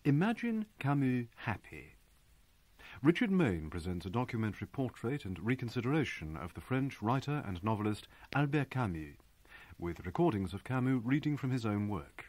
Imagine Camus happy. Richard Mayne presents a documentary portrait and reconsideration of the French writer and novelist Albert Camus, with recordings of Camus reading from his own work.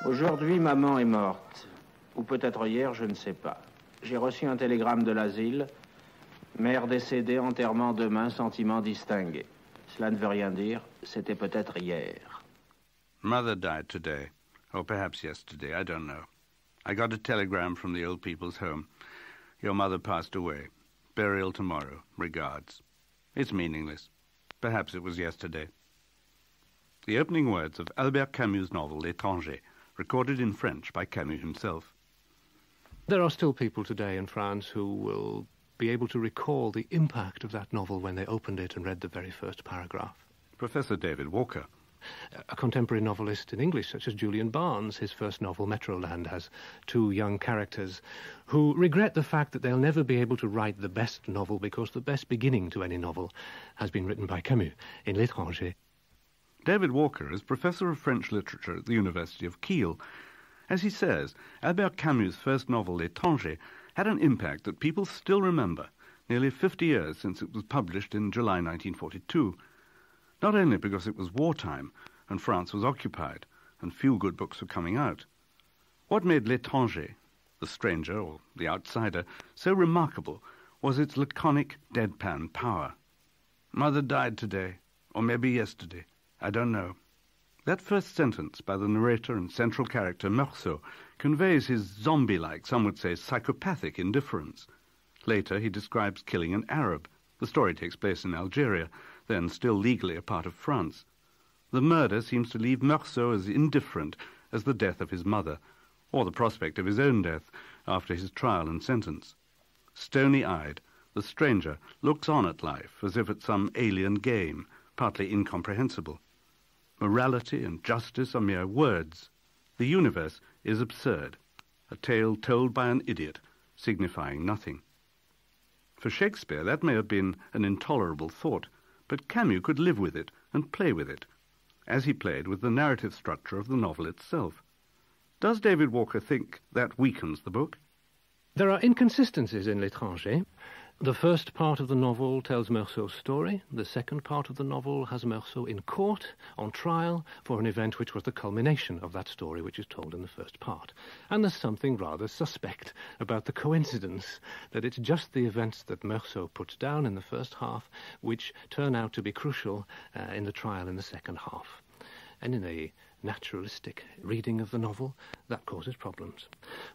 Aujourd'hui, maman est morte. Ou peut-être hier, je ne sais pas. J'ai reçu un télégramme de l'asile. Mère décédée, enterrement demain, sentiment distingué. Cela ne veut rien dire. C'était peut-être hier. Mother died today. Or perhaps yesterday, I don't know. I got a telegram from the old people's home. Your mother passed away. Burial tomorrow. Regards. It's meaningless. Perhaps it was yesterday. The opening words of Albert Camus' novel, L'Étranger, recorded in French by Camus himself. There are still people today in France who will be able to recall the impact of that novel when they opened it and read the very first paragraph. Professor David Walker. A contemporary novelist in English, such as Julian Barnes, his first novel, Metroland, has two young characters who regret the fact that they'll never be able to write the best novel because the best beginning to any novel has been written by Camus in L'Étranger. David Walker is Professor of French Literature at the University of Keele. As he says, Albert Camus' first novel, L'Étranger, had an impact that people still remember, nearly 50 years since it was published in July 1942. Not only because it was wartime, and France was occupied, and few good books were coming out. What made L'Étranger, the stranger or the outsider, so remarkable was its laconic, deadpan power. Mother died today, or maybe yesterday. I don't know. That first sentence by the narrator and central character, Meursault, conveys his zombie-like, some would say psychopathic indifference. Later he describes killing an Arab. The story takes place in Algeria, then still legally a part of France. The murder seems to leave Meursault as indifferent as the death of his mother, or the prospect of his own death after his trial and sentence. Stony-eyed, the stranger looks on at life as if at some alien game, partly incomprehensible. Morality and justice are mere words. The universe is absurd, a tale told by an idiot, signifying nothing. For Shakespeare, that may have been an intolerable thought, but Camus could live with it and play with it, as he played with the narrative structure of the novel itself. Does David Walker think that weakens the book? There are inconsistencies in L'Étranger. The first part of the novel tells Meursault's story. The second part of the novel has Meursault in court, on trial, for an event which was the culmination of that story which is told in the first part. And there's something rather suspect about the coincidence that it's just the events that Meursault puts down in the first half which turn out to be crucial in the trial in the second half. And in a naturalistic reading of the novel, that causes problems.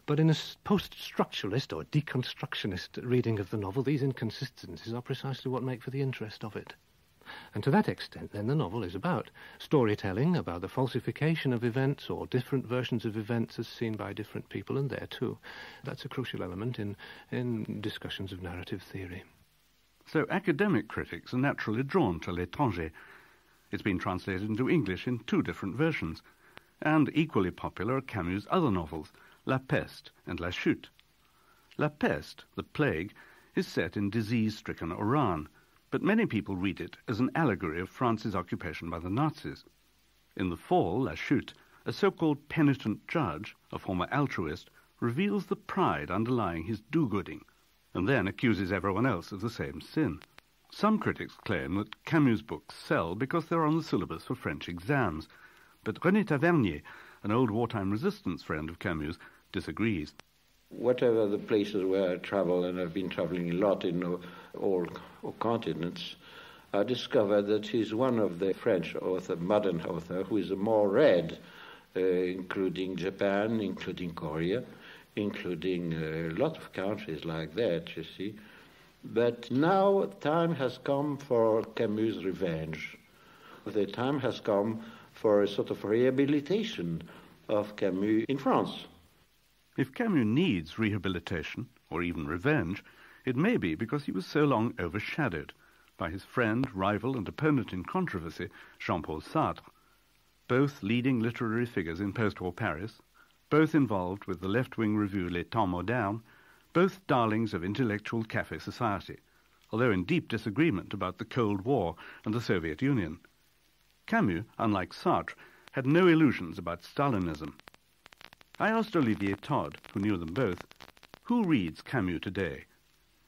But in a post-structuralist or deconstructionist reading of the novel, these inconsistencies are precisely what make for the interest of it. And to that extent, then, the novel is about storytelling, about the falsification of events or different versions of events as seen by different people, and there, too, that's a crucial element in discussions of narrative theory. So academic critics are naturally drawn to L'Étranger. It's been translated into English in two different versions, and equally popular are Camus' other novels, La Peste and La Chute. La Peste, the plague, is set in disease-stricken Oran, but many people read it as an allegory of France's occupation by the Nazis. In the fall, La Chute, a so-called penitent judge, a former altruist, reveals the pride underlying his do-gooding, and then accuses everyone else of the same sin. Some critics claim that Camus' books sell because they're on the syllabus for French exams, but Rene Tavernier, an old wartime resistance friend of Camus, disagrees. Whatever the places where I travel, and I've been traveling a lot in all continents, I discovered that he's one of the French author, modern author, who is more read, including Japan, including Korea, including a lot of countries like that, you see. But now time has come for Camus' revenge. The time has come for a sort of rehabilitation of Camus in France. If Camus needs rehabilitation, or even revenge, it may be because he was so long overshadowed by his friend, rival and opponent in controversy, Jean-Paul Sartre, both leading literary figures in post-war Paris, both involved with the left-wing review Les Temps Modernes, both darlings of intellectual cafe society, although in deep disagreement about the Cold War and the Soviet Union. Camus, unlike Sartre, had no illusions about Stalinism. I asked Olivier Todd, who knew them both, who reads Camus today?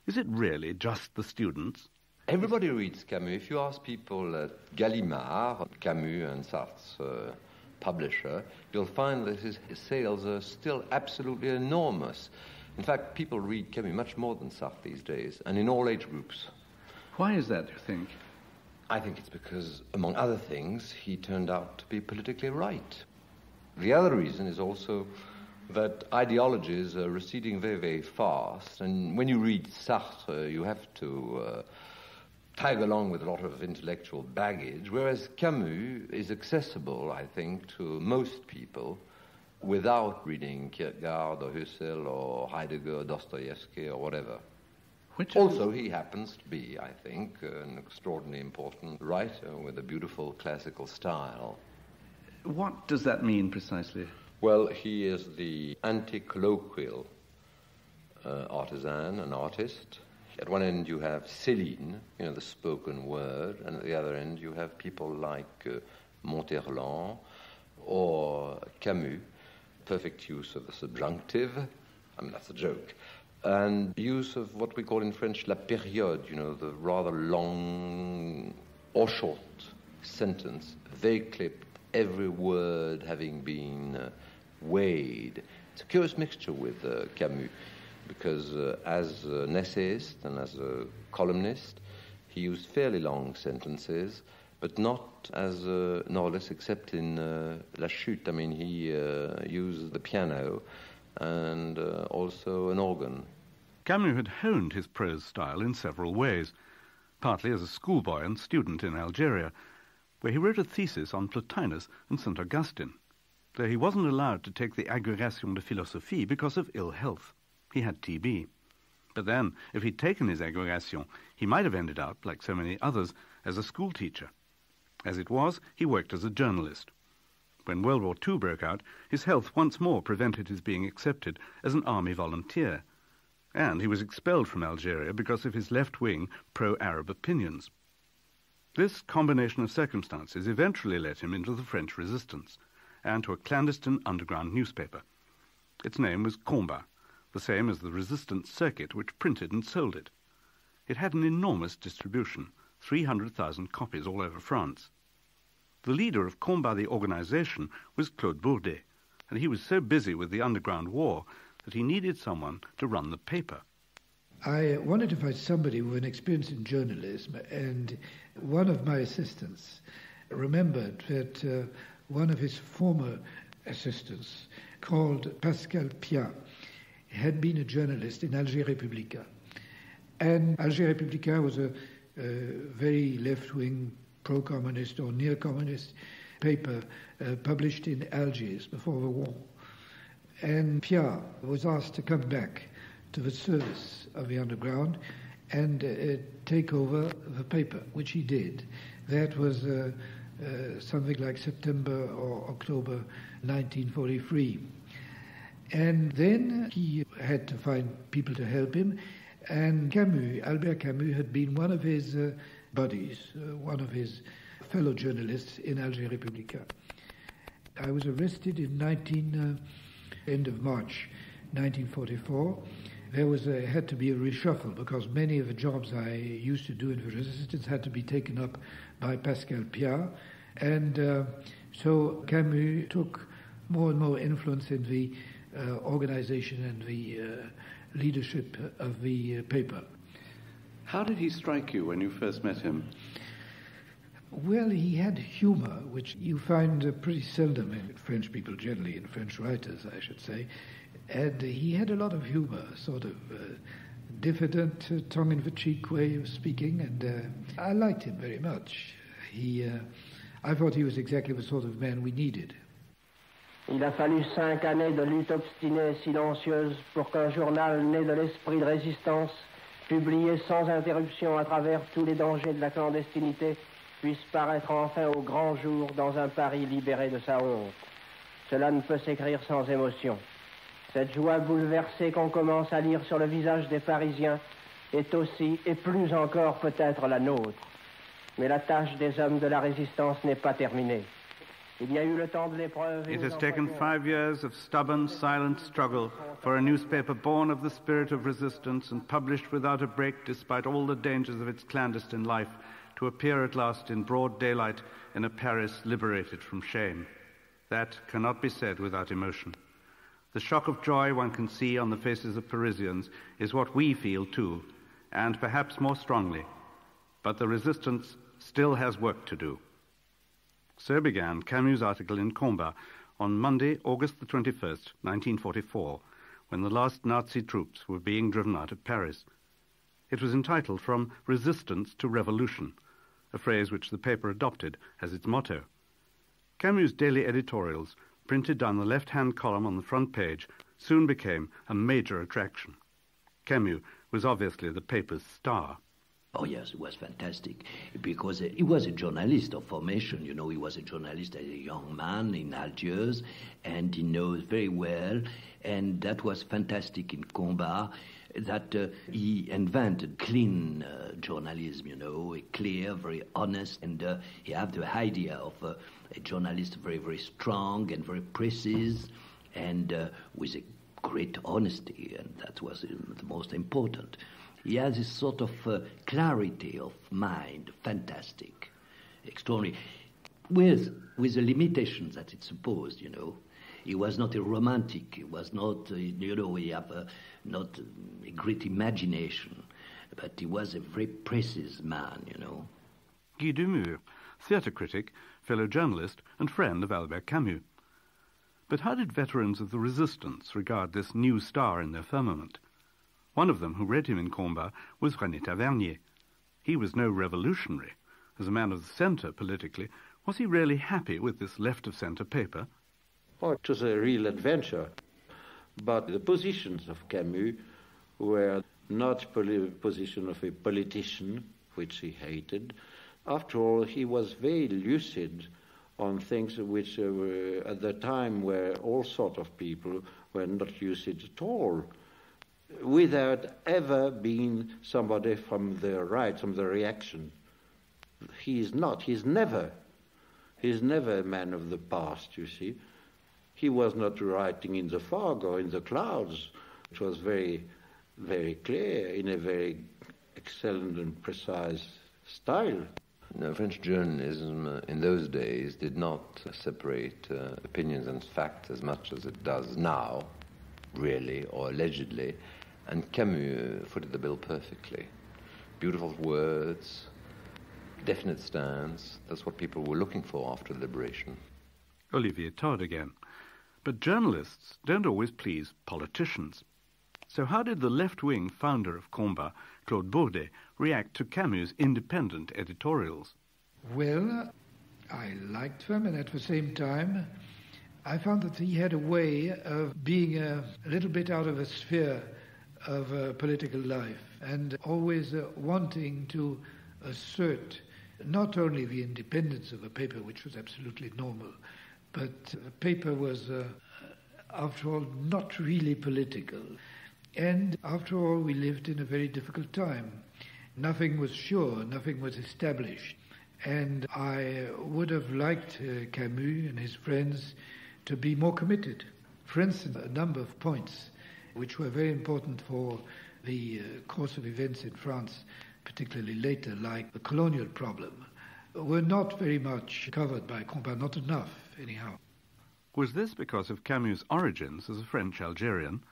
Is it really just the students? Everybody reads Camus. If you ask people at Gallimard, Camus and Sartre's publisher, you'll find that his sales are still absolutely enormous. In fact, people read Camus much more than Sartre these days, and in all age groups. Why is that, do you think? I think it's because, among other things, he turned out to be politically right. The other reason is also that ideologies are receding very, very fast, and when you read Sartre, you have to tag along with a lot of intellectual baggage, whereas Camus is accessible, I think, to most people without reading Kierkegaard or Husserl or Heidegger or Dostoevsky or whatever. Also, he happens to be, I think, an extraordinarily important writer with a beautiful classical style. What does that mean precisely? Well, he is the anti-colloquial artisan, an artist. At one end you have Céline, the spoken word, and at the other end you have people like Monterland or Camus, perfect use of the subjunctive. I mean, that's a joke. And use of what we call in French la période, the rather long or short sentence, very clipped, every word having been weighed. It's a curious mixture with Camus, because as an essayist and as a columnist, he used fairly long sentences, but not as a novelist, except in La Chute. I mean, he used the piano and also an organ. Camus had honed his prose style in several ways, partly as a schoolboy and student in Algeria, where he wrote a thesis on Plotinus and St. Augustine, though he wasn't allowed to take the agrégation de philosophie because of ill health. He had TB. But then, if he'd taken his agrégation, he might have ended up, like so many others, as a schoolteacher. As it was, he worked as a journalist. When World War II broke out, his health once more prevented his being accepted as an army volunteer, and he was expelled from Algeria because of his left-wing, pro-Arab opinions. This combination of circumstances eventually led him into the French resistance and to a clandestine underground newspaper. Its name was Combat, the same as the resistance circuit which printed and sold it. It had an enormous distribution, 300,000 copies all over France. The leader of Combat, the organization, was Claude Bourdet, and he was so busy with the underground war that he needed someone to run the paper. I wanted to find somebody with an experience in journalism, and one of my assistants remembered that one of his former assistants, called Pascal Piat, had been a journalist in Alger Républicain. And Alger Républicain was a very left-wing, pro-communist or near-communist paper published in Algiers before the war. And Piat was asked to come back to the service of the underground and take over the paper, which he did. That was something like September or October 1943. And then he had to find people to help him, and Camus, Albert Camus, had been one of his buddies, one of his fellow journalists in Alger Républicain. I was arrested in end of March 1944. There had to be a reshuffle because many of the jobs I used to do in the resistance had to be taken up by Pascal Piat, and so Camus took more and more influence in the organization and the leadership of the paper. How did he strike you when you first met him? Well, he had humor, which you find pretty seldom in French people generally, in French writers, I should say. And he had a lot of humor, sort of diffident, tongue-in-the-cheek way of speaking, and I liked him very much. I thought he was exactly the sort of man we needed. Il a fallu 5 années de lutte obstinée et silencieuse pour qu'un journal né de l'esprit de résistance publié sans interruption à travers tous les dangers de la clandestinité, puisse paraître enfin au grand jour dans un Paris libéré de sa honte. Cela ne peut s'écrire sans émotion. Cette joie bouleversée qu'on commence à lire sur le visage des Parisiens est aussi, et plus encore peut-être, la nôtre. Mais la tâche des hommes de la résistance n'est pas terminée. Il y a eu le temps de l'épreuve. It has taken 5 years of stubborn, silent struggle for a newspaper born of the spirit of resistance and published without a break despite all the dangers of its clandestine life to appear at last in broad daylight in a Paris liberated from shame. That cannot be said without emotion. The shock of joy one can see on the faces of Parisians is what we feel too, and perhaps more strongly. But the resistance still has work to do. So began Camus' article in Combat on Monday, August the 21st, 1944, when the last Nazi troops were being driven out of Paris. It was entitled From Resistance to Revolution, a phrase which the paper adopted as its motto. Camus' daily editorials, printed down the left-hand column on the front page, soon became a major attraction. Camus was obviously the paper's star. Oh, yes, it was fantastic, because he was a journalist of formation. You know, he was a journalist as a young man in Algiers, and he knows very well, and that was fantastic in Combat, that he invented clean journalism, you know, clear, very honest, and he had the idea of a journalist very, very strong and very precise, and with a great honesty, and that was the most important. He has this sort of clarity of mind, fantastic, extraordinary, with the limitations that it supposed, you know. He was not a romantic, he was not, you know, he have not a great imagination, but he was a very precise man, you know. Guy Dumur, theatre critic, fellow journalist, and friend of Albert Camus. But how did veterans of the resistance regard this new star in their firmament? One of them who read him in Combat was Rene Tavernier. He was no revolutionary. As a man of the centre politically, was he really happy with this left-of-centre paper? Oh, it was a real adventure. But the positions of Camus were not position of a politician, which he hated. After all, he was very lucid on things which were at the time where all sorts of people were not lucid at all, without ever being somebody from the right, from the reaction. He's never a man of the past, you see. He was not writing in the fog or in the clouds. It was very, very clear, in a very excellent and precise style. No, French journalism in those days did not separate opinions and facts as much as it does now, really, or allegedly. And Camus footed the bill perfectly. Beautiful words, definite stance. That's what people were looking for after liberation. Olivier Todd again. But journalists don't always please politicians. So how did the left-wing founder of Combat, Claude Bourdet, react to Camus' independent editorials? Well, I liked them, and at the same time, I found that he had a way of being a little bit out of a sphere of political life, and always wanting to assert not only the independence of a paper, which was absolutely normal, but the paper was, after all, not really political. And after all, we lived in a very difficult time. Nothing was sure, nothing was established. And I would have liked Camus and his friends to be more committed. For instance, a number of points which were very important for the course of events in France, particularly later, like the colonial problem, were not very much covered by Combat, not enough, anyhow. Was this because of Camus' origins as a French Algerian?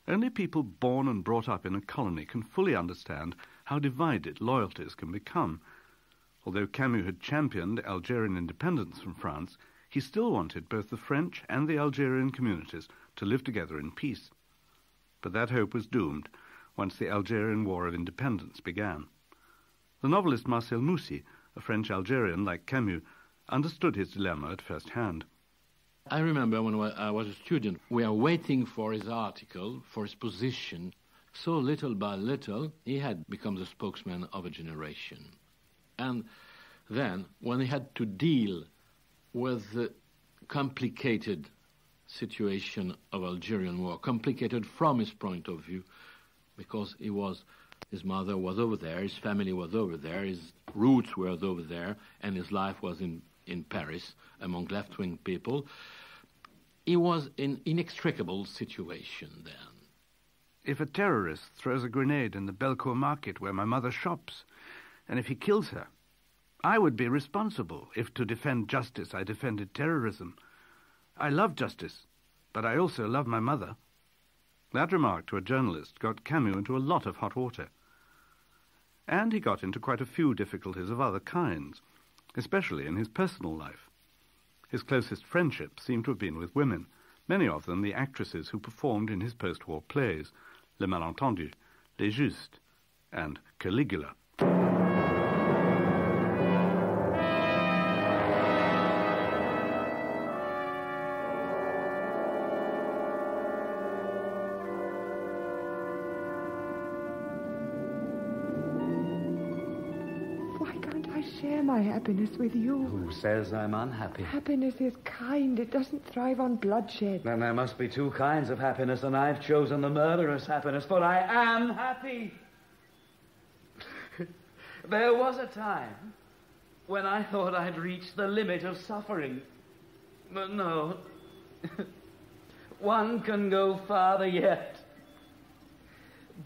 Only people born and brought up in a colony can fully understand how divided loyalties can become. Although Camus had championed Algerian independence from France, he still wanted both the French and the Algerian communities to live together in peace. But that hope was doomed once the Algerian War of Independence began. The novelist Marcel Moussy, a French Algerian like Camus, understood his dilemma at first hand. I remember when I was a student, we are waiting for his article, for his position, So little by little, he had become the spokesman of a generation. And then, when he had to deal with the complicated situation of Algerian war, complicated from his point of view, because his mother was over there, his family was over there, his roots were over there, and his life was in Paris among left-wing people. He was in inextricable situation then. If a terrorist throws a grenade in the Belcourt market where my mother shops, and if he kills her, I would be responsible if to defend justice I defended terrorism. I love justice, but I also love my mother. That remark to a journalist got Camus into a lot of hot water. And he got into quite a few difficulties of other kinds, especially in his personal life. His closest friendships seem to have been with women, many of them the actresses who performed in his post-war plays, Le Malentendu, Les Justes, and Caligula. Share my happiness with you. Who says I'm unhappy? Happiness is kind. It doesn't thrive on bloodshed. Then there must be two kinds of happiness, and I've chosen the murderous happiness, for I am happy. There was a time when I thought I'd reached the limit of suffering. But no. One can go farther yet.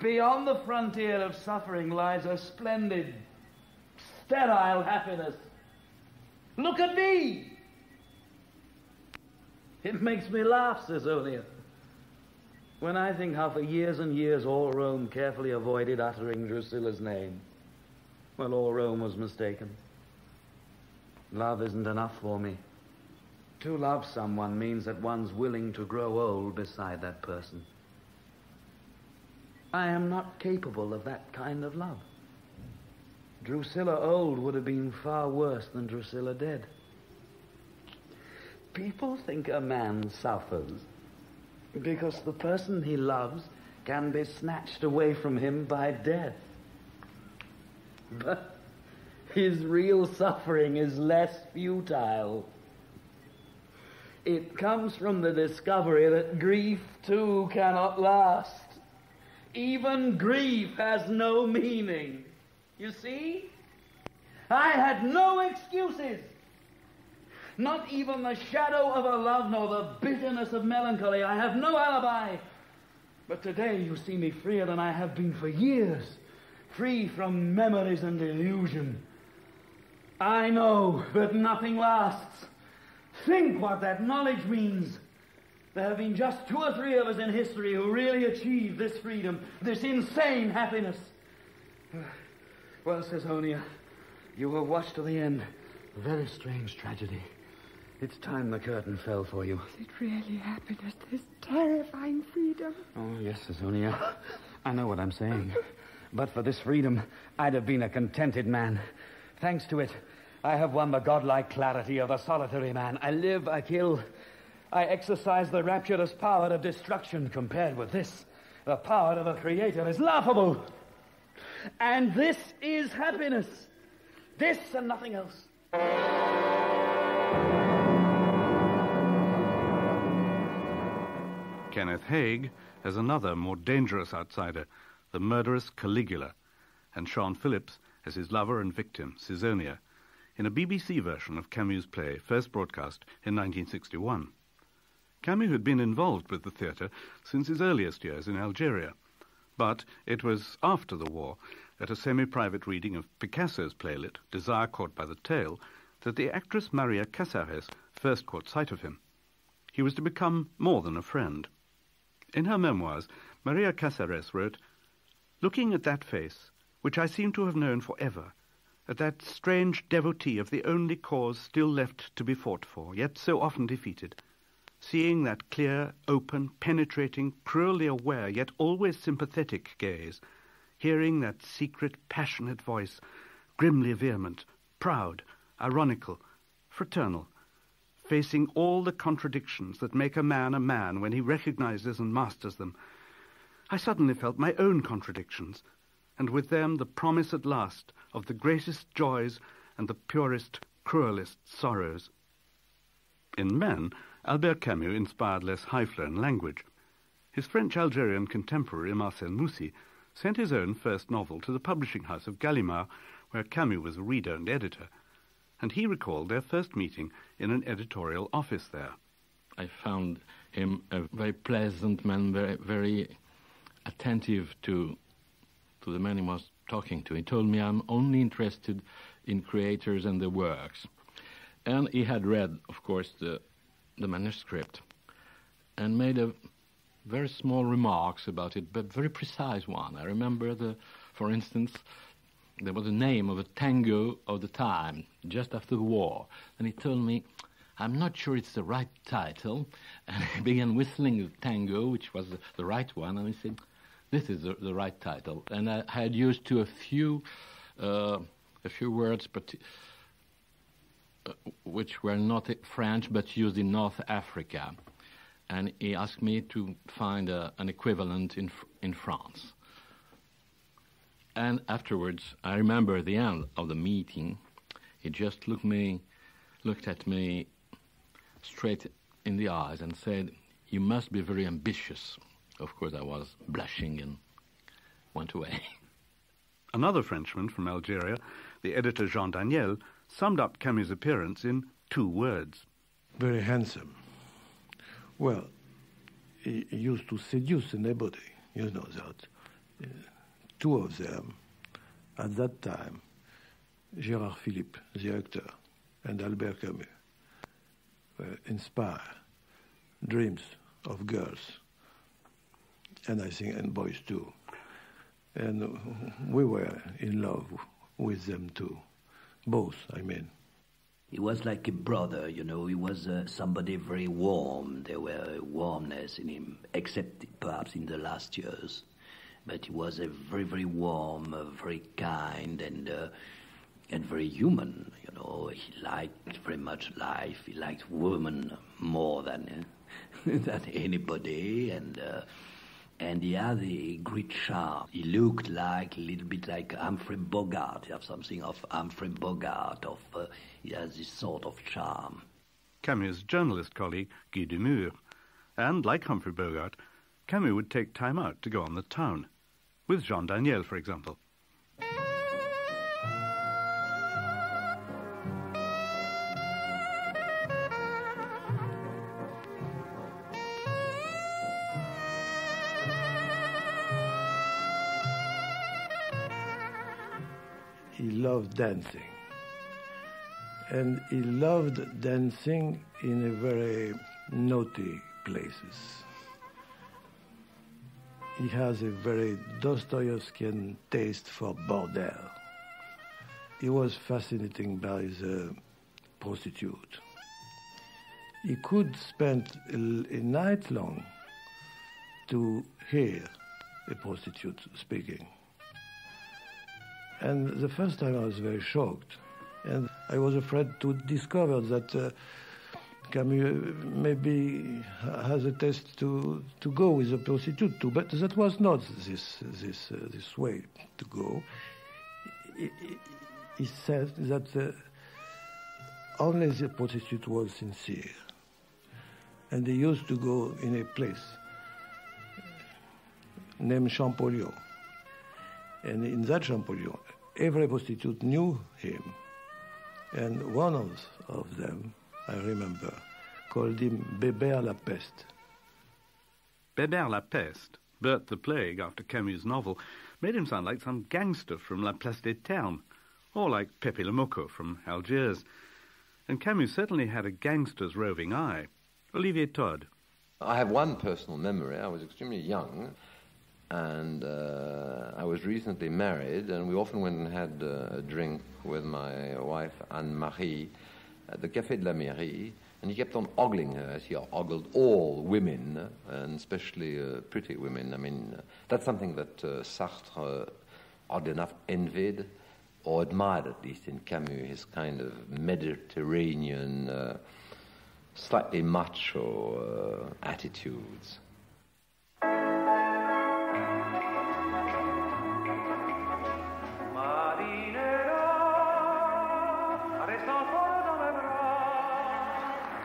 Beyond the frontier of suffering lies a splendid, sterile happiness. Look at me! It makes me laugh, says Olia, when I think how for years and years all Rome carefully avoided uttering Drusilla's name. Well, all Rome was mistaken. Love isn't enough for me. To love someone means that one's willing to grow old beside that person. I am not capable of that kind of love. Drusilla old would have been far worse than Drusilla dead. People think a man suffers because the person he loves can be snatched away from him by death. But his real suffering is less futile. It comes from the discovery that grief too cannot last. Even grief has no meaning. You see? I had no excuses. Not even the shadow of a love, nor the bitterness of melancholy. I have no alibi. But today you see me freer than I have been for years. Free from memories and illusion. I know that nothing lasts. Think what that knowledge means. There have been just 2 or 3 of us in history who really achieved this freedom, this insane happiness. Well, says Onia, you have watched to the end. A very strange tragedy. It's time the curtain fell for you. Is it really happiness, this terrifying freedom? Oh, yes, says Onia. I know what I'm saying. But for this freedom, I'd have been a contented man. Thanks to it, I have won the godlike clarity of the solitary man. I live, I kill. I exercise the rapturous power of destruction. Compared with this, the power of a creator is laughable. And this is happiness. This and nothing else. Kenneth Haig has another, more dangerous outsider, the murderous Caligula, and Sean Phillips as his lover and victim, Caesonia, in a BBC version of Camus' play, first broadcast in 1961. Camus had been involved with the theatre since his earliest years in Algeria, but it was after the war, at a semi-private reading of Picasso's playlet, Desire Caught by the Tail, that the actress Maria Casares first caught sight of him. He was to become more than a friend. In her memoirs, Maria Casares wrote, "Looking at that face, which I seem to have known forever, at that strange devotee of the only cause still left to be fought for, yet so often defeated, seeing that clear, open, penetrating, cruelly aware, yet always sympathetic gaze, hearing that secret, passionate voice, grimly vehement, proud, ironical, fraternal, facing all the contradictions that make a man when he recognizes and masters them, I suddenly felt my own contradictions, and with them the promise at last of the greatest joys and the purest, cruelest sorrows. In men, Albert Camus inspired less high-flown language. His French-Algerian contemporary, Marcel Moussy, sent his own first novel to the publishing house of Gallimard, where Camus was a reader and editor, and he recalled their first meeting in an editorial office there. I found him a very pleasant man, very, very attentive to the man he was talking to. He told me, I'm only interested in creators and their works. And he had read, of course, the manuscript and made a very small remarks about it, but very precise one. I remember, for instance, there was a name of a tango of the time, just after the war. And he told me, I'm not sure it's the right title. And he began whistling the tango, which was the right one, and he said, this is the right title. And I had used to a few words, but which were not French, but used in North Africa. And he asked me to find an equivalent in France. And afterwards, I remember the end of the meeting, he just looked at me straight in the eyes and said, you must be very ambitious. Of course, I was blushing and went away. Another Frenchman from Algeria, the editor Jean Daniel, summed up Camus' appearance in 2 words. Very handsome. Well, he used to seduce anybody, you know that. 2 of them, at that time, Gérard Philippe, the actor, and Albert Camus, inspire dreams of girls, and I think, and boys too. And we were in love with them too. Both, I mean. He was like a brother, you know. He was somebody very warm. There were a warmness in him, except perhaps in the last years. But he was a very, very warm, very kind, and very human. You know, he liked very much life. He liked women more than than anybody, and he had a great charm. He looked like a little bit like Humphrey Bogart. He had something of Humphrey Bogart. He has this sort of charm. Camus' journalist colleague, Guy Dumur. And, like Humphrey Bogart, Camus would take time out to go on the town. With Jean Daniel, for example. He loved dancing. And he loved dancing in a very naughty places. He has a very Dostoevskian taste for bordel. He was fascinated by the prostitute. He could spend a night long to hear a prostitute speaking. And the first time I was very shocked. And I was afraid to discover that Camus maybe has a taste to go with a prostitute too, but that was not this way to go. He said that only the prostitute was sincere, and they used to go in a place named Champollion, and in that Champollion, every prostitute knew him, and one of them, I remember, called him Bébert la Peste. Bébert la Peste, Bert the Plague, after Camus' novel, made him sound like some gangster from La Place des Ternes, or like Pepe le Moko from Algiers. And Camus certainly had a gangster's roving eye. Olivier Todd. I have one personal memory. I was extremely young, and I was recently married, and we often went and had a drink with my wife, Anne-Marie, at the Café de la Mairie, and he kept on ogling her as he ogled all women, and especially pretty women. I mean, that's something that Sartre, odd enough, envied, or admired at least in Camus, his kind of Mediterranean, slightly macho attitudes.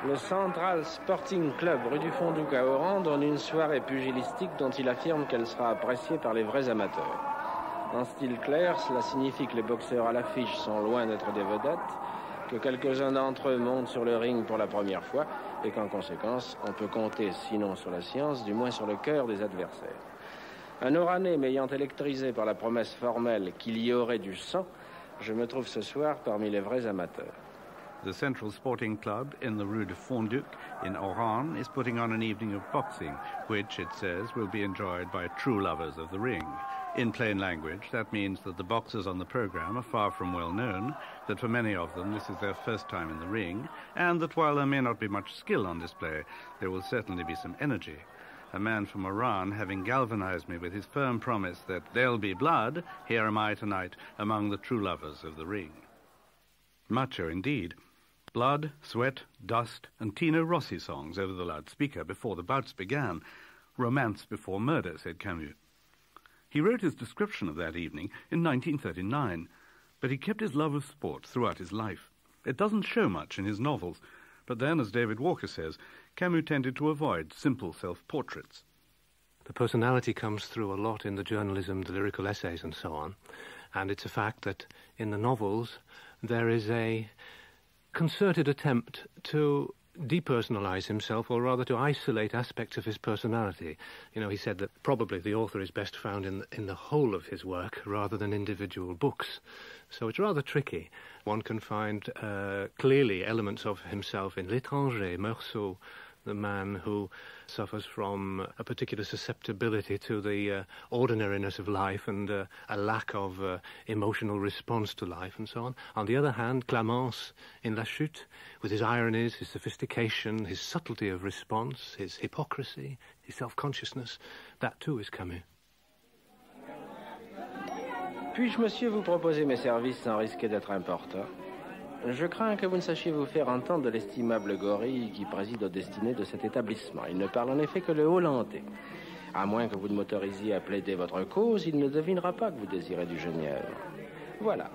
Le Central Sporting Club rue du Fond-Duc à Oran donne une soirée pugilistique dont il affirme qu'elle sera appréciée par les vrais amateurs. En style clair, cela signifie que les boxeurs à l'affiche sont loin d'être des vedettes, que quelques-uns d'entre eux montent sur le ring pour la première fois et qu'en conséquence, on peut compter, sinon sur la science, du moins sur le cœur des adversaires. Un Oranais m'ayant électrisé par la promesse formelle qu'il y aurait du sang, je me trouve ce soir parmi les vrais amateurs. The Central Sporting Club in the Rue de Fond-Duc in Oran is putting on an evening of boxing, which, it says, will be enjoyed by true lovers of the ring. In plain language, that means that the boxers on the program are far from well known, that for many of them this is their first time in the ring, and that while there may not be much skill on display, there will certainly be some energy. A man from Iran having galvanized me with his firm promise that there'll be blood, here am I tonight among the true lovers of the ring. Macho indeed. Blood, sweat, dust, and Tino Rossi songs over the loudspeaker before the bouts began. Romance before murder, said Camus. He wrote his description of that evening in 1939, but he kept his love of sport throughout his life. It doesn't show much in his novels, but then, as David Walker says, Camus tended to avoid simple self-portraits. The personality comes through a lot in the journalism, the lyrical essays and so on, and it's a fact that in the novels there is a concerted attempt to depersonalize himself, or rather to isolate aspects of his personality. You know, he said that probably the author is best found in the whole of his work rather than individual books. So it's rather tricky. One can find clearly elements of himself in L'Étranger, Meursault, the man who suffers from a particular susceptibility to the ordinariness of life and a lack of emotional response to life and so on. On the other hand, Clémence in La Chute, with his ironies, his sophistication, his subtlety of response, his hypocrisy, his self-consciousness, that too is Camus. Puis-je, monsieur, vous proposer mes services sans risquer d'être important? Je crains que vous ne sachiez vous faire entendre de l'estimable gorille qui préside aux destinées de cet établissement. Il ne parle en effet que le hollandais. À moins que vous ne m'autorisiez à plaider votre cause, il ne devinera pas que vous désirez du genièvre. Voilà.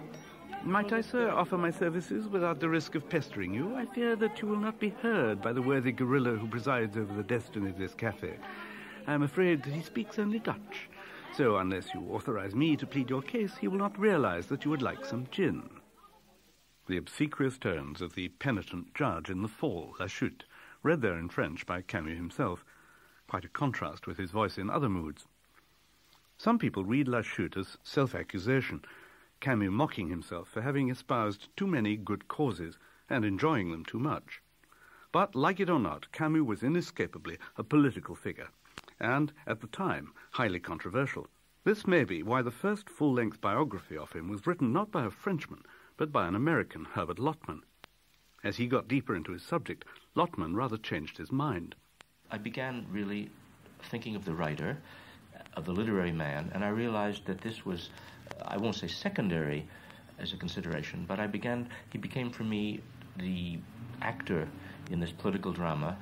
Might I, sir, offer my services without the risk of pestering you? I fear that you will not be heard by the worthy gorilla who presides over the destiny of this cafe. I am afraid that he speaks only Dutch. So unless you authorize me to plead your case, he will not realize that you would like some gin. The obsequious tones of the penitent judge in The Fall, La Chute, read there in French by Camus himself, quite a contrast with his voice in other moods. Some people read La Chute as self-accusation, Camus mocking himself for having espoused too many good causes and enjoying them too much. But, like it or not, Camus was inescapably a political figure, and, at the time, highly controversial. This may be why the first full-length biography of him was written not by a Frenchman, but by an American, Herbert Lottman. As he got deeper into his subject, Lottman rather changed his mind. I began really thinking of the writer, of the literary man, and I realized that this was, I won't say secondary as a consideration, but he became for me the actor in this political drama,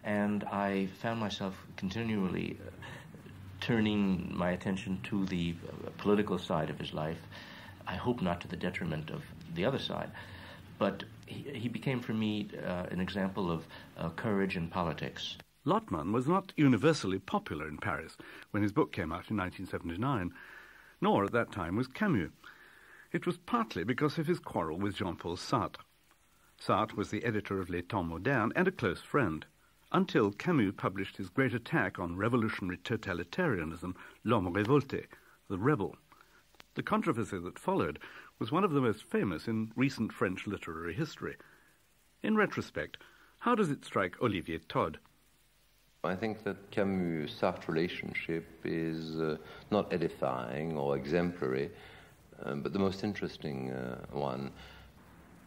and I found myself continually turning my attention to the political side of his life. I hope not to the detriment of the other side, but he became for me an example of courage in politics. Lottman was not universally popular in Paris when his book came out in 1979, nor at that time was Camus. It was partly because of his quarrel with Jean-Paul Sartre. Sartre was the editor of Les Temps Modernes and a close friend, until Camus published his great attack on revolutionary totalitarianism, L'Homme Révolté, the rebel. The controversy that followed was one of the most famous in recent French literary history. In retrospect, how does it strike Olivier Todd? I think that Camus-Sartre relationship is not edifying or exemplary, but the most interesting one.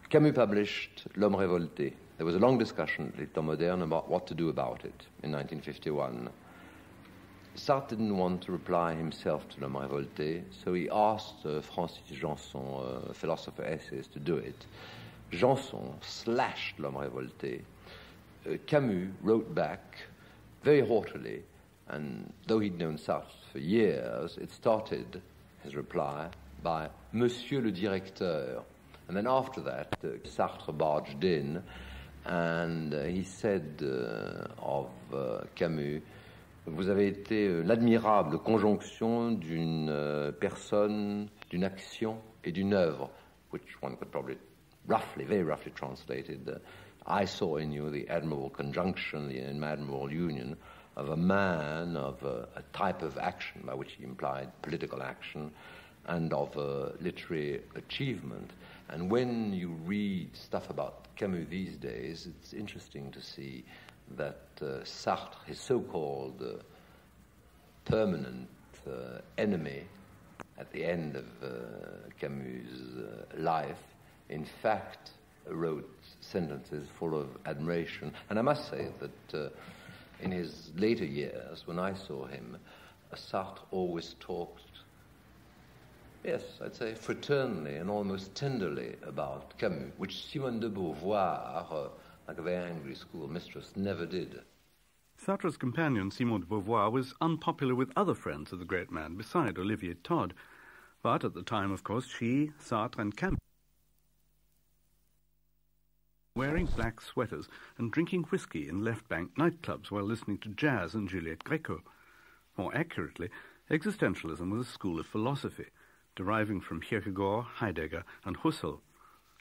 Camus published L'Homme Révolté. There was a long discussion at Les Temps Modernes about what to do about it in 1951. Sartre didn't want to reply himself to L'Homme Révolté, so he asked Francis Janson, a philosopher essayist, to do it. Janson slashed L'Homme Révolté. Camus wrote back very haughtily, and though he'd known Sartre for years, it started, his reply, by Monsieur le Directeur. And then after that, Sartre barged in And he said of Camus, vous avez été l'admirable conjonction d'une personne, d'une action et d'une œuvre, which one could probably roughly, very roughly translated. I saw in you the admirable conjunction, the admirable union of a man, of a type of action, by which he implied political action, and of literary achievement. And when you read stuff about Camus these days, it's interesting to see that Sartre, his so-called permanent enemy at the end of Camus' life, in fact wrote sentences full of admiration. And I must say that in his later years, when I saw him, Sartre always talked, yes, I'd say fraternally and almost tenderly about Camus, which Simone de Beauvoir, like a very angry schoolmistress, never did. Sartre's companion, Simone de Beauvoir, was unpopular with other friends of the great man, beside Olivier Todd. But at the time, of course, she, Sartre, and Camus wearing black sweaters and drinking whiskey in left-bank nightclubs while listening to jazz and Juliette Gréco. More accurately, existentialism was a school of philosophy, deriving from Kierkegaard, Heidegger, and Husserl.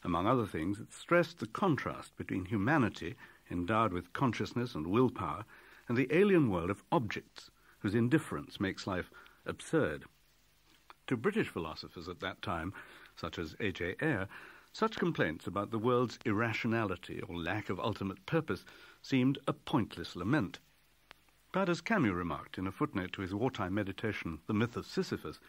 Among other things, it stressed the contrast between humanity, endowed with consciousness and willpower, and the alien world of objects, whose indifference makes life absurd. To British philosophers at that time, such as A.J. Ayer, such complaints about the world's irrationality or lack of ultimate purpose seemed a pointless lament. But as Camus remarked in a footnote to his wartime meditation, The Myth of Sisyphus,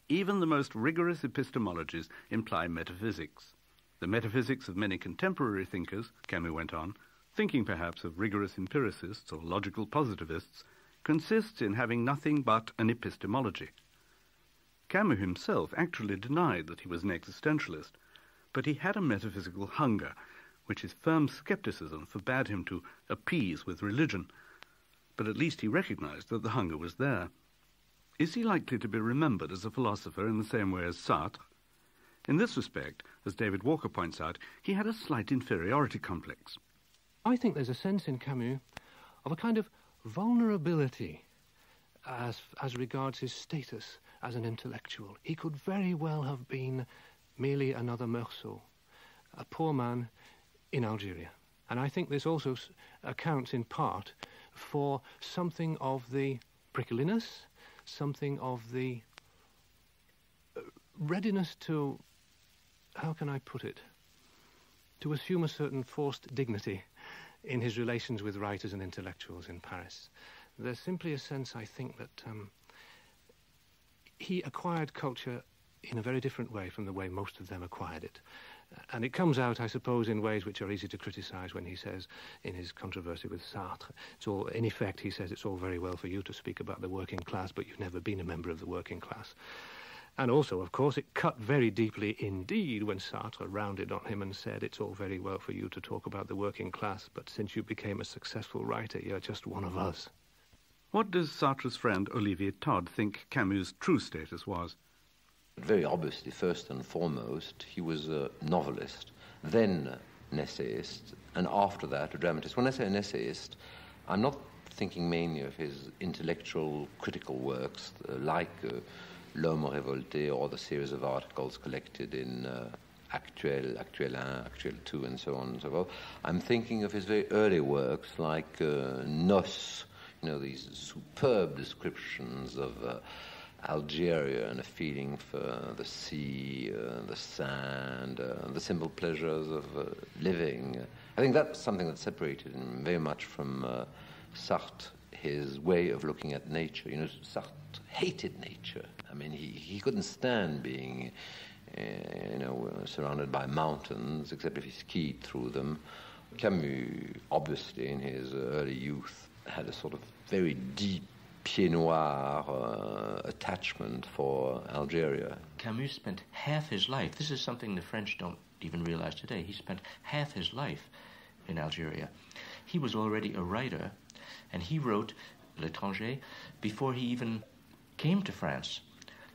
even the most rigorous epistemologies imply metaphysics. The metaphysics of many contemporary thinkers, Camus went on, thinking perhaps of rigorous empiricists or logical positivists, consists in having nothing but an epistemology. Camus himself actually denied that he was an existentialist, but he had a metaphysical hunger, which his firm skepticism forbade him to appease with religion. But at least he recognized that the hunger was there. Is he likely to be remembered as a philosopher in the same way as Sartre? In this respect, as David Walker points out, he had a slight inferiority complex. I think there's a sense in Camus of a kind of vulnerability as regards his status as an intellectual. He could very well have been merely another Meursault, a poor man in Algeria. And I think this also accounts in part for something of the prickliness, something of the readiness to, how can I put it, to assume a certain forced dignity in his relations with writers and intellectuals in Paris. There's simply a sense, I think, that he acquired culture in a very different way from the way most of them acquired it. And it comes out, I suppose, in ways which are easy to criticize when he says, in his controversy with Sartre, it's all, in effect, he says it's all very well for you to speak about the working class, but you've never been a member of the working class. And also, of course, it cut very deeply indeed when Sartre rounded on him and said, it's all very well for you to talk about the working class, but since you became a successful writer, you're just one of us. What does Sartre's friend Olivier Todd think Camus' true status was? Very obviously, first and foremost, he was a novelist, then an essayist, and after that a dramatist. When I say an essayist, I'm not thinking mainly of his intellectual critical works, like L'Homme Révolté or the series of articles collected in Actuel, Actuel 1, Actuel 2, and so on and so forth. I'm thinking of his very early works, like Nos, these superb descriptions of Algeria and a feeling for the sea, the sand, the simple pleasures of living. I think that's something that separated him very much from Sartre, his way of looking at nature. Sartre hated nature. I mean, he couldn't stand being, surrounded by mountains, except if he skied through them. Camus, obviously, in his early youth, had a sort of very deep pied noir attachment for Algeria. Camus spent half his life, this is something the French don't even realize today, he spent half his life in Algeria. He was already a writer, and he wrote L'Étranger before he even came to France.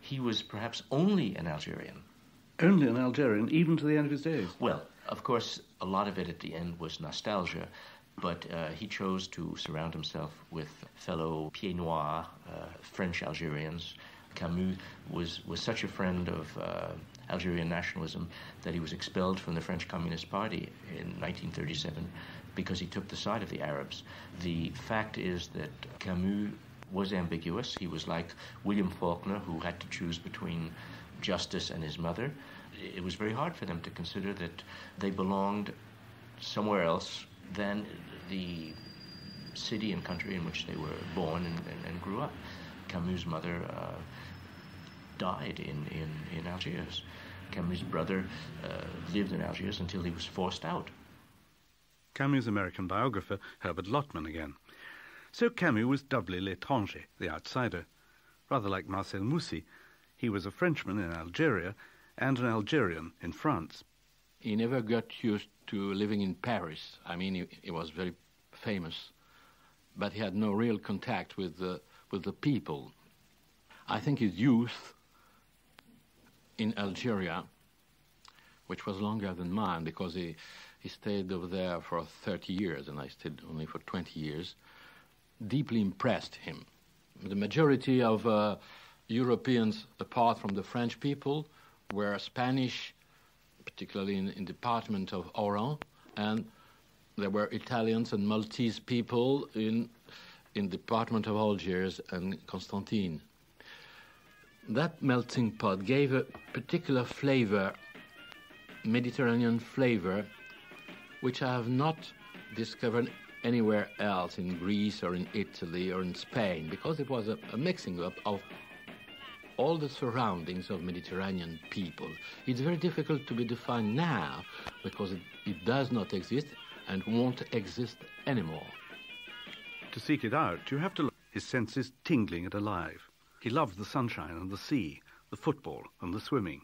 He was perhaps only an Algerian. Only an Algerian, even to the end of his days? Well, Of course, a lot of it at the end was nostalgia, but he chose to surround himself with fellow pieds noirs, French Algerians. Camus was such a friend of Algerian nationalism that he was expelled from the French Communist Party in 1937 because he took the side of the Arabs. The fact is that Camus was ambiguous. He was like William Faulkner, who had to choose between justice and his mother. It was very hard for them to consider that they belonged somewhere else than the city and country in which they were born and grew up. Camus' mother died in Algiers. Camus' brother lived in Algiers until he was forced out. Camus' American biographer, Herbert Lottman again. So Camus was doubly l'étranger, the outsider. Rather like Marcel Moussy, he was a Frenchman in Algeria and an Algerian in France. He never got used to living in Paris. I mean, he was very famous, but he had no real contact with the people. I think his youth in Algeria, which was longer than mine because he stayed over there for 30 years and I stayed only for 20 years, deeply impressed him. The majority of Europeans, apart from the French people, were Spanish, particularly in the department of Oran, and there were Italians and Maltese people in the department of Algiers and Constantine. That melting pot gave a particular flavor, Mediterranean flavor, which I have not discovered anywhere else in Greece or in Italy or in Spain, because it was a mixing up of all the surroundings of Mediterranean people. It's very difficult to be defined now because it does not exist and won't exist anymore. To seek it out, you have to look his senses tingling and alive. He loved the sunshine and the sea, the football and the swimming.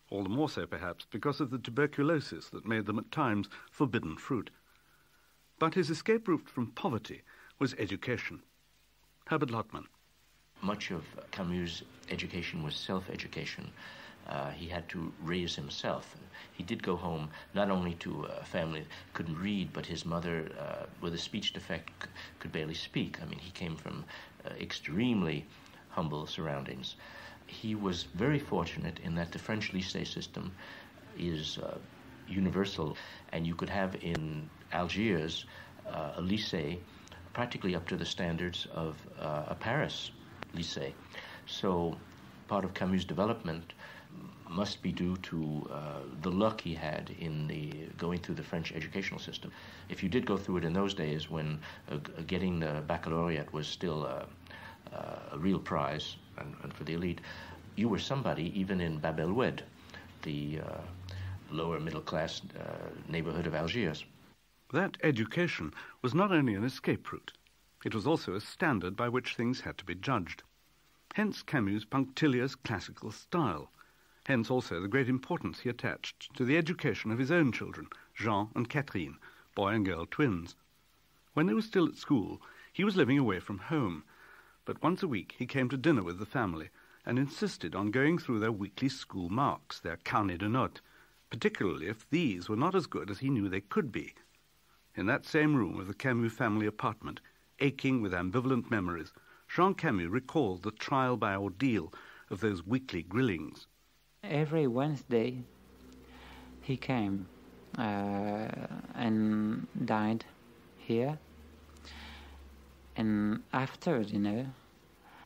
All the more so, perhaps, because of the tuberculosis that made them at times forbidden fruit. But his escape route from poverty was education. Herbert Lottman. Much of Camus' education was self-education. He had to raise himself. He did go home not only to a family that couldn't read, but his mother, with a speech defect, could barely speak. I mean, he came from extremely humble surroundings. He was very fortunate in that the French lycée system is universal, and you could have in Algiers a lycée practically up to the standards of a Paris lycée. So part of Camus' development must be due to the luck he had in going through the French educational system. If you did go through it in those days when getting the baccalaureate was still a real prize and for the elite, you were somebody even in Bab el-Oued, the lower middle class neighborhood of Algiers. That education was not only an escape route, it was also a standard by which things had to be judged. Hence Camus' punctilious classical style. Hence also the great importance he attached to the education of his own children, Jean and Catherine, boy and girl twins. When they were still at school, he was living away from home, but once a week he came to dinner with the family and insisted on going through their weekly school marks, their carnet de notes, particularly if these were not as good as he knew they could be. In that same room of the Camus family apartment, aching with ambivalent memories, Jean Camus recalled the trial by ordeal of those weekly grillings. Every Wednesday he came and dined here, and after dinner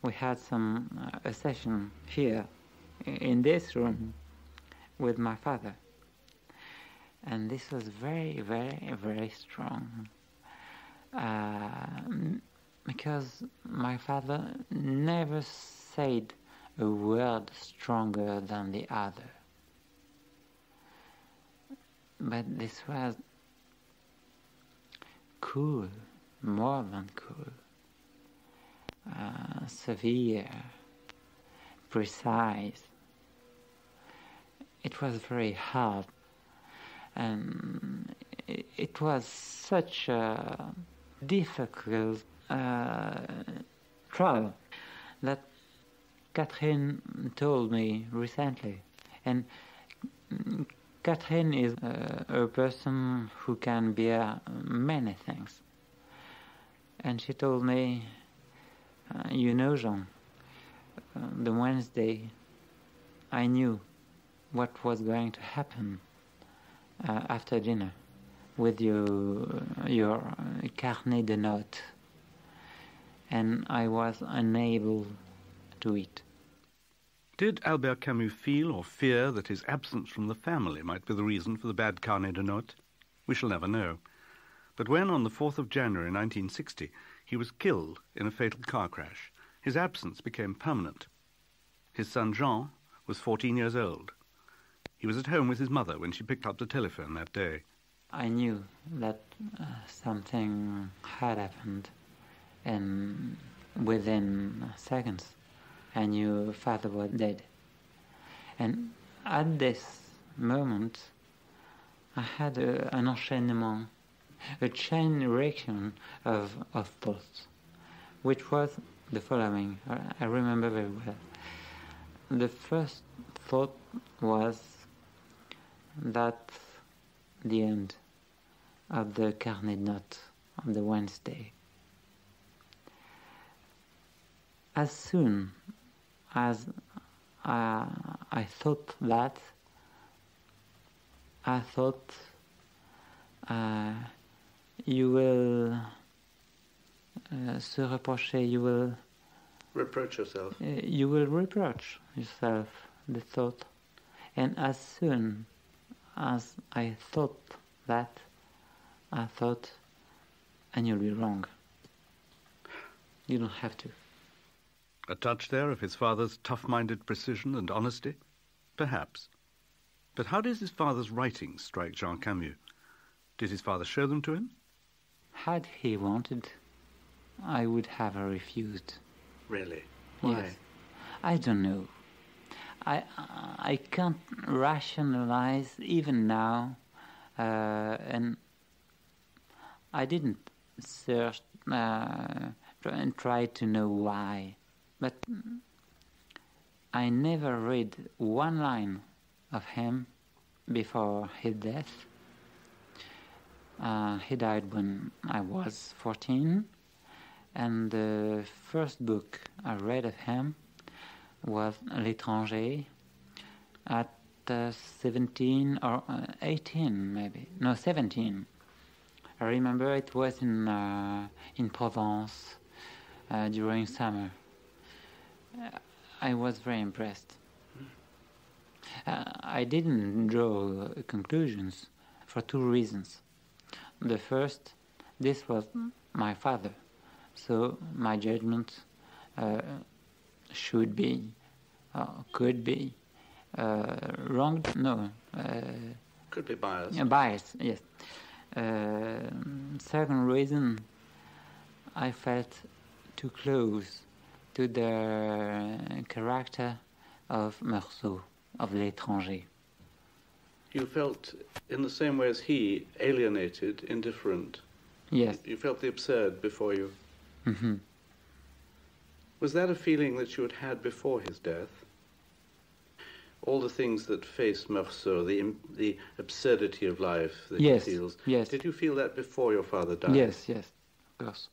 we had a session here in this room with my father, and this was very, very, very strong because my father never said a word stronger than the other. But this was cool, more than cool, severe, precise. It was very hard, and it was such a difficult trial that Catherine told me recently, and Catherine is a person who can bear many things. And she told me, you know, Jean, the Wednesday, I knew what was going to happen after dinner with your carnet de notes, and I was unable to eat. Did Albert Camus feel or fear that his absence from the family might be the reason for the bad carnet de notes? We shall never know. But when, on the 4th of January 1960, he was killed in a fatal car crash, his absence became permanent. His son Jean was 14 years old. He was at home with his mother when she picked up the telephone that day. I knew that something had happened, and within seconds I knew father was dead. And at this moment I had an enchaînement, a chain reaction of thoughts, which was the following. I remember very well. The first thought was that the end of the carnet note on the Wednesday. As soon as I thought that, I thought you will se reprocher, you will reproach yourself. You will reproach yourself the thought. And as soon as I thought that, I thought, and you'll be wrong. You don't have to. A touch there of his father's tough-minded precision and honesty? Perhaps. But how did his father's writings strike Jean Camus? Did his father show them to him? Had he wanted, I would have refused. Really? Why? Yes. I don't know. I can't rationalize even now, and I didn't search and try to know why. But I never read one line of him before his death. He died when I was 14, and the first book I read of him was L'étranger at 17 or 18 maybe. No, 17. I remember it was in Provence during summer. I was very impressed. I didn't draw conclusions for two reasons. The first, this was my father, so my judgment should be, could be, wrong, no. Could be biased. Biased, yes. Second reason, I felt too close to the character of Meursault, of L'Étranger. You felt, in the same way as he, alienated, indifferent. Yes. You felt the absurd before you. Mm-hmm. Was that a feeling that you had had before his death? All the things that face Meursault, the absurdity of life that he feels. Yes. Did you feel that before your father died? Yes, of course.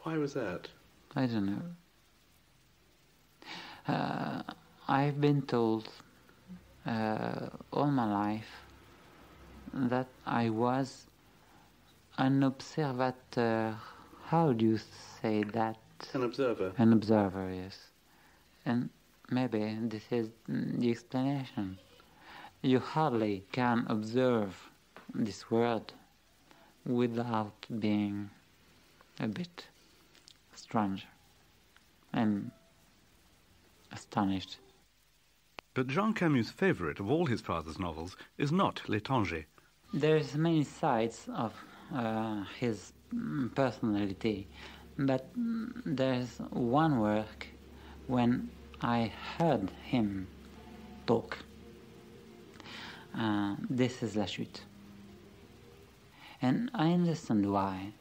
Why was that? I don't know. I've been told all my life that I was an observateur. How do you say that? An observer. An observer, yes. And maybe this is the explanation. You hardly can observe this world without being a bit strange and astonished. But Jean Camus' favourite of all his father's novels is not L'Étranger. There's many sides of his personality, but there's one work when I heard him talk. This is La Chute. And I understand why.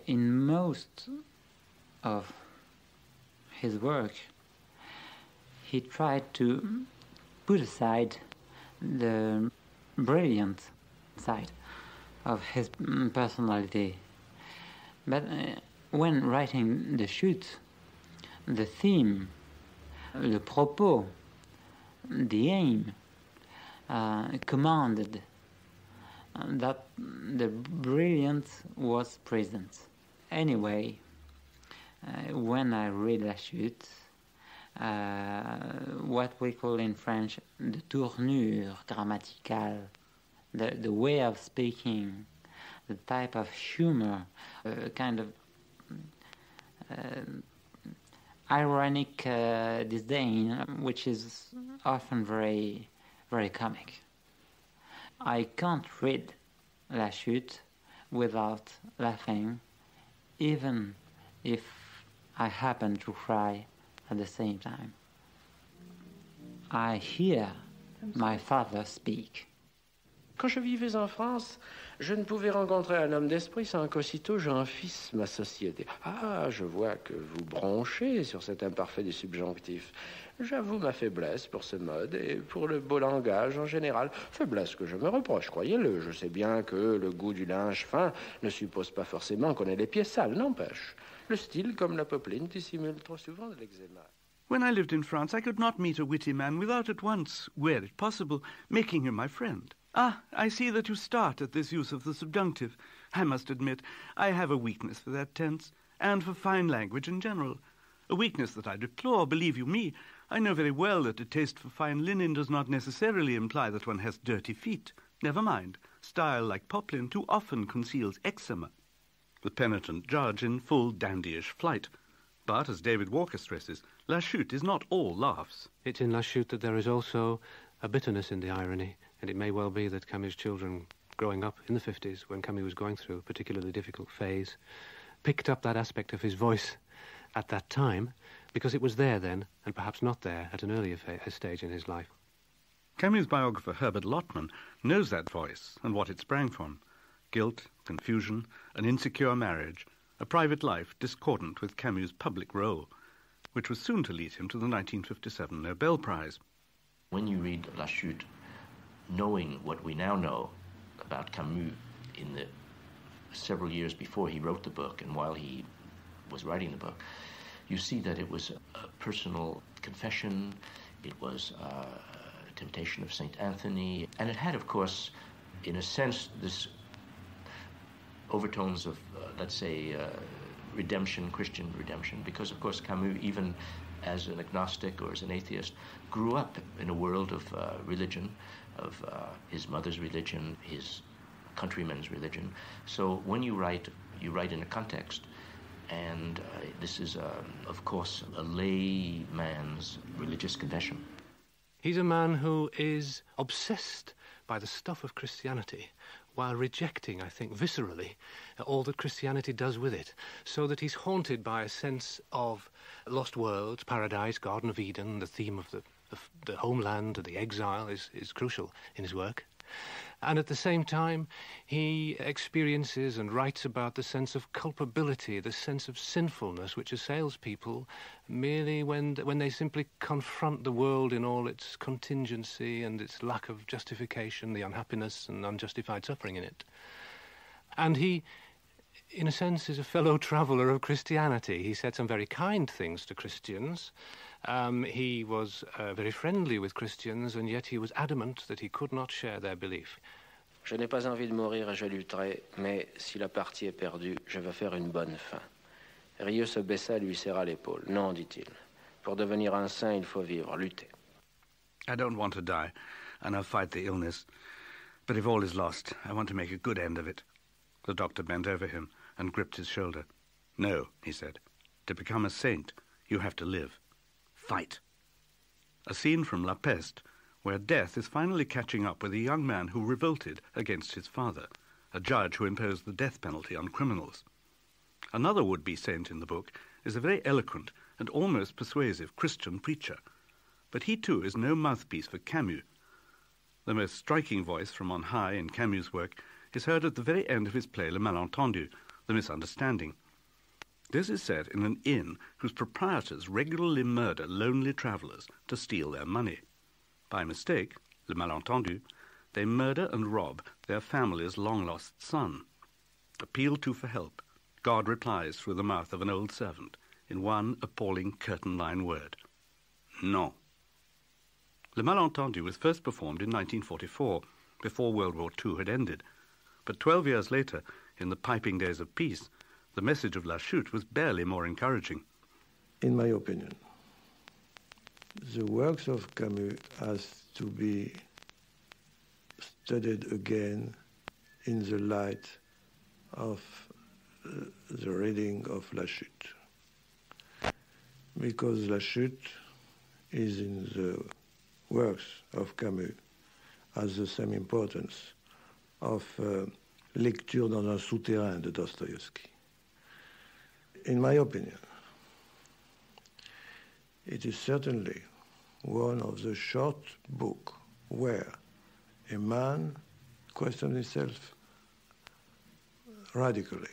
In most of his work, he tried to put aside the brilliant side of his personality. But when writing The Chute, the theme, le propos, the aim commanded that the brilliance was present. Anyway, when I read La Chute, what we call in French the tournure grammaticale, the way of speaking, the type of humor, kind of ironic disdain, which is often very, very comic. I can't read La Chute without laughing, even if I happen to cry at the same time. I hear my father speak. Quand je vivais en France, je ne pouvais rencontrer un homme d'esprit sans qu'aussitôt j'en fisse ma société. Ah, je vois que vous bronchez sur cet imparfait des subjonctifs. J'avoue ma faiblesse pour ce mode et pour le beau langage en général. Faiblesse que je me reproche, croyez-le. Je sais bien que le goût du linge fin ne suppose pas forcément qu'on ait les pieds sales, n'empêche. Le style, comme la popeline, dissimule trop souvent de l'eczéma. When I lived in France, I could not meet a witty man without at once, were it possible, making him my friend. Ah, I see that you start at this use of the subjunctive. I must admit, I have a weakness for that tense, and for fine language in general. A weakness that I deplore, believe you me. I know very well that a taste for fine linen does not necessarily imply that one has dirty feet. Never mind. Style like poplin too often conceals eczema. The penitent judge in full dandyish flight. But, as David Walker stresses, La Chute is not all laughs. It's in La Chute that there is also a bitterness in the irony, and it may well be that Camus' children, growing up in the 50s, when Camus was going through a particularly difficult phase, picked up that aspect of his voice at that time, because it was there then, and perhaps not there at an earlier stage in his life. Camus' biographer Herbert Lottman knows that voice and what it sprang from. Guilt, confusion, an insecure marriage, a private life discordant with Camus' public role, which was soon to lead him to the 1957 Nobel Prize. When you read La Chute, knowing what we now know about Camus in the several years before he wrote the book and while he was writing the book, you see that it was a personal confession, it was a temptation of St. Anthony, and it had, of course, in a sense, this overtones of, let's say, redemption, Christian redemption, because, of course, Camus, even as an agnostic or as an atheist, grew up in a world of religion, of his mother's religion, his countrymen's religion. So when you write in a context, and this is, of course, a layman's religious confession. He's a man who is obsessed by the stuff of Christianity, while rejecting, I think, viscerally, all that Christianity does with it, so that he's haunted by a sense of lost world, paradise, Garden of Eden. The theme of the homeland, the exile is crucial in his work. And at the same time, he experiences and writes about the sense of culpability, the sense of sinfulness which assails people merely when they simply confront the world in all its contingency and its lack of justification, the unhappiness and unjustified suffering in it. And he, in a sense, is a fellow traveller of Christianity. He said some very kind things to Christians. He was very friendly with Christians, and yet he was adamant that he could not share their belief. Je n'ai pas envie de mourir et je lutterai, mais si la partie est perdue, je veux faire une bonne fin. Rieux se baissa et lui serra l'épaule. Non, dit-il. Pour devenir un saint, il faut vivre, lutter. I don't want to die, and I'll fight the illness. But if all is lost, I want to make a good end of it. The doctor bent over him and gripped his shoulder. No, he said. To become a saint, you have to live. Fight. A scene from La Peste, where death is finally catching up with a young man who revolted against his father, a judge who imposed the death penalty on criminals. Another would-be saint in the book is a very eloquent and almost persuasive Christian preacher, but he too is no mouthpiece for Camus. The most striking voice from on high in Camus' work is heard at the very end of his play Le Malentendu, The Misunderstanding. This is set in an inn whose proprietors regularly murder lonely travellers to steal their money. By mistake, Le Malentendu, they murder and rob their family's long-lost son. Appealed to for help, God replies through the mouth of an old servant in one appalling curtain-line word: non. Le Malentendu was first performed in 1944, before World War II had ended. But 12 years later, in the piping days of peace, the message of La Chute was barely more encouraging. In my opinion, the works of Camus has to be studied again in the light of the reading of La Chute. Because La Chute is in the works of Camus has the same importance of Lecture dans un souterrain de Dostoevsky. In my opinion, it is certainly one of the short books where a man questions himself radically.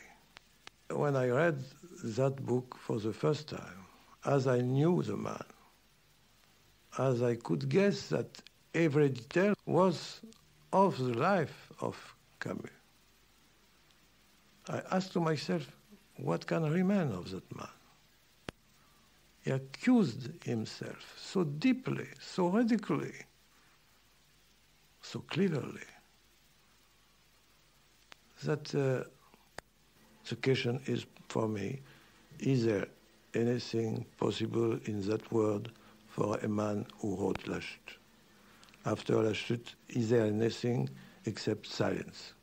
When I read that book for the first time, as I knew the man, as I could guess that every detail was of the life of Camus, I asked to myself, what can remain of that man? He accused himself so deeply, so radically, so cleverly, that the question is for me, is there anything possible in that world for a man who wrote La Chute? After La Chute, is there anything except silence?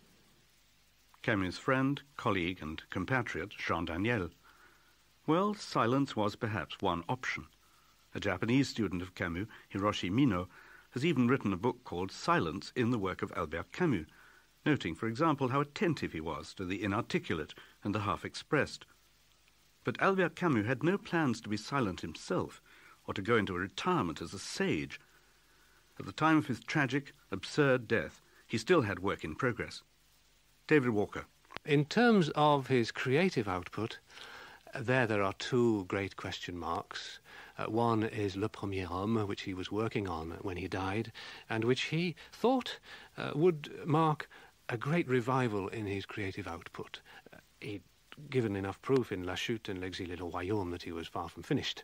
Camus' friend, colleague and compatriot, Jean Daniel. Well, silence was perhaps one option. A Japanese student of Camus, Hiroshi Mino, has even written a book called Silence in the work of Albert Camus, noting, for example, how attentive he was to the inarticulate and the half-expressed. But Albert Camus had no plans to be silent himself or to go into a retirement as a sage. At the time of his tragic, absurd death, he still had work in progress. David Walker. In terms of his creative output, there are two great question marks. One is Le Premier Homme, which he was working on when he died, and which he thought would mark a great revival in his creative output. He'd given enough proof in La Chute and L'Exil et le Royaume that he was far from finished.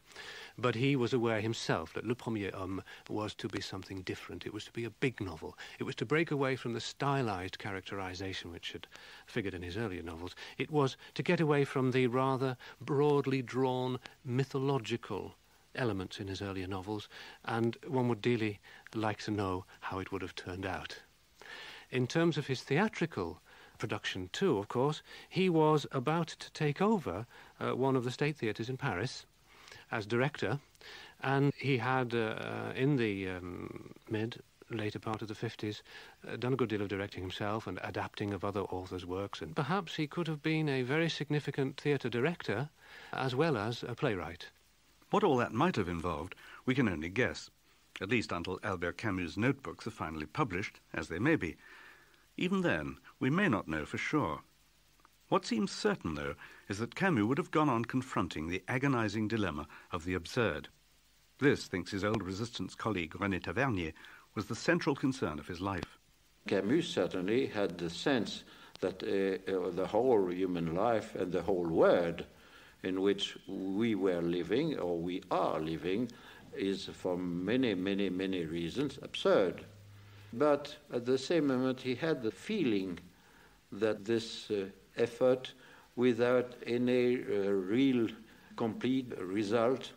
But he was aware himself that Le Premier Homme was to be something different. It was to be a big novel. It was to break away from the stylized characterization which had figured in his earlier novels. It was to get away from the rather broadly drawn mythological elements in his earlier novels, and one would dearly like to know how it would have turned out. In terms of his theatrical production too, of course, he was about to take over one of the state theatres in Paris as director, and he had, in the later part of the 50s, done a good deal of directing himself and adapting of other authors' works, and perhaps he could have been a very significant theatre director as well as a playwright. What all that might have involved, we can only guess, at least until Albert Camus' notebooks are finally published, as they may be. Even then, we may not know for sure. What seems certain, though, is that Camus would have gone on confronting the agonizing dilemma of the absurd. This, thinks his old resistance colleague Rene Tavernier, was the central concern of his life. Camus certainly had the sense that the whole human life and the whole world in which we were living, or we are living, is for many, many, many reasons absurd. But at the same moment, he had the feeling that this effort, without any real complete result,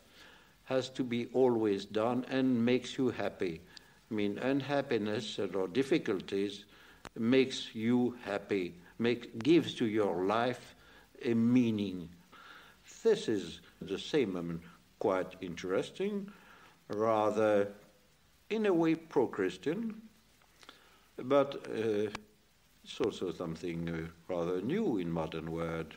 has to be always done and makes you happy. I mean, unhappiness or difficulties makes you happy, gives to your life a meaning. This is the same moment quite interesting, rather, in a way, pro-Christian, but it's also something rather new in modern world.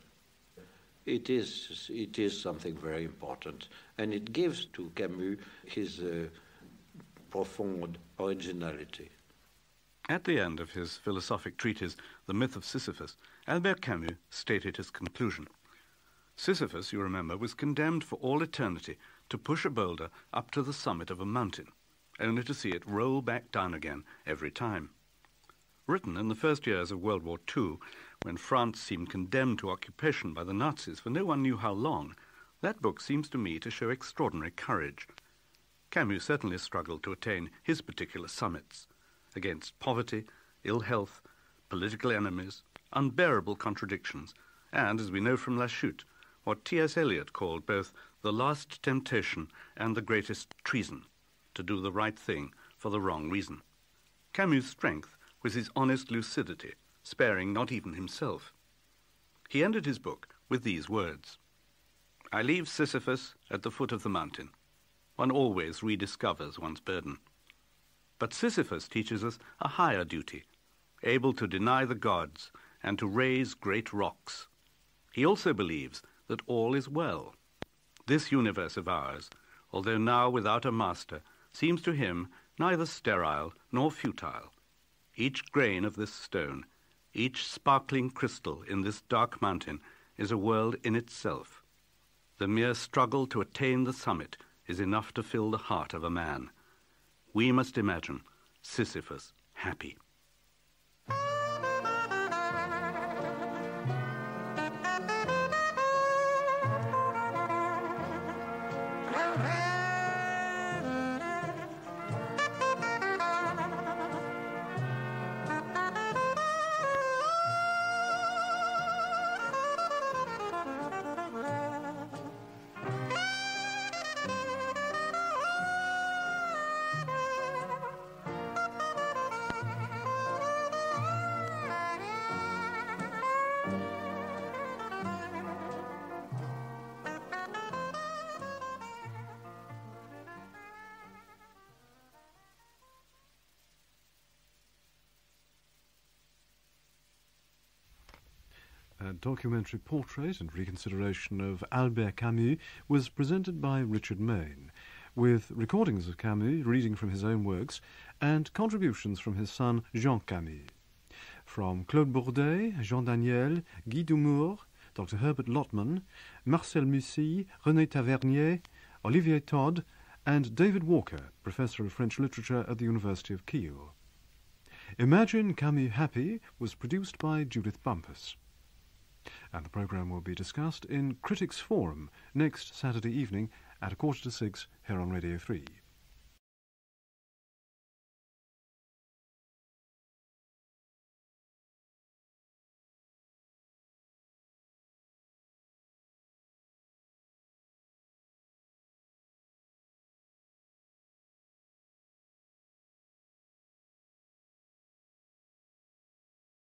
It is something very important, and it gives to Camus his profound originality. At the end of his philosophic treatise, The Myth of Sisyphus, Albert Camus stated his conclusion. Sisyphus, you remember, was condemned for all eternity to push a boulder up to the summit of a mountain, only to see it roll back down again every time. Written in the first years of World War II, when France seemed condemned to occupation by the Nazis for no one knew how long, that book seems to me to show extraordinary courage. Camus certainly struggled to attain his particular summits against poverty, ill health, political enemies, unbearable contradictions, and, as we know from La Chute, what T.S. Eliot called both the last temptation and the greatest treason, to do the right thing for the wrong reason. Camus' strength was his honest lucidity, sparing not even himself. He ended his book with these words: "I leave Sisyphus at the foot of the mountain. One always rediscovers one's burden. But Sisyphus teaches us a higher duty, able to deny the gods and to raise great rocks. He also believes that all is well. This universe of ours, although now without a master, seems to him neither sterile nor futile. Each grain of this stone, each sparkling crystal in this dark mountain is a world in itself. The mere struggle to attain the summit is enough to fill the heart of a man. We must imagine Sisyphus happy." A documentary portrait and reconsideration of Albert Camus was presented by Richard Mayne, with recordings of Camus reading from his own works and contributions from his son Jean Camus. From Claude Bourdet, Jean Daniel, Guy Dumur, Dr. Herbert Lottman, Marcel Moussy, Rene Tavernier, Olivier Todd, and David Walker, Professor of French Literature at the University of Keele. Imagine Camus Happy was produced by Judith Bumpus. And the programme will be discussed in Critics Forum next Saturday evening at 5:45 here on Radio 3.